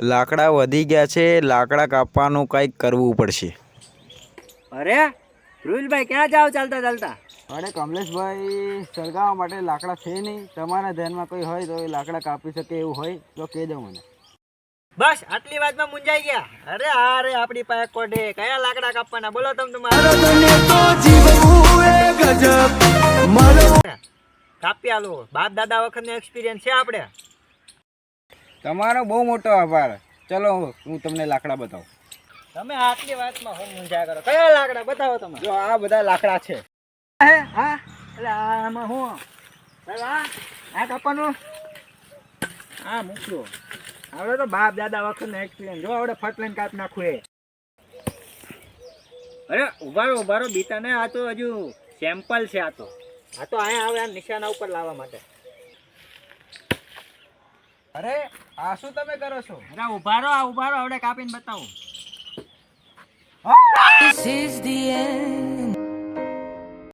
લાકડા વધી ગયા છે, લાકડા કાપવાનું કંઈક કરવું પડશે. અરે રૂલભાઈ ક્યાં જાઓ ચાલતા ચાલતા? અરે કમલેશભાઈ, સળગાવવા માટે લાકડા છે નહીં. તમારા ધ્યાનમાં કોઈ હોય તો એ લાકડા કાપી શકે એવું હોય તો કહેજો મને. બસ આટલી વાતમાં મુંજાઈ ગયા? અરે આપણી પાસે કોડે કયા લાકડા કાપવાના બોલો તમે તમારા કાપી આલો. બાપ દાદા વખતનો એક્સપિરિયન્સ છે આપણે. તમારો બહુ મોટો આભાર. ચલો હું તમને લાકડા બતાવું. તમે આટલી વાતમાં હું મુંજાયા કરો? કયા લાકડા બતાવો તમે? જો આ બધા લાકડા છે. હા એટલે આમાં હું આ કાપવાનું આ મૂકજો. આપણે તો બાપ દાદા વખતનો એક્સપિરિયન્સ જો આપણે ફટ લઈને કાપી નાખું એ. અરે ઉભારો બીતા ને, આ તો હજુ સેમ્પલ છે. આ તો અહીંયા આવે આ નિશાના ઉપર લાવવા માટે. અરે આ શું તમે કરો છો? અરે ઉભારો આપણે કાપીને બતાવું. This is the end.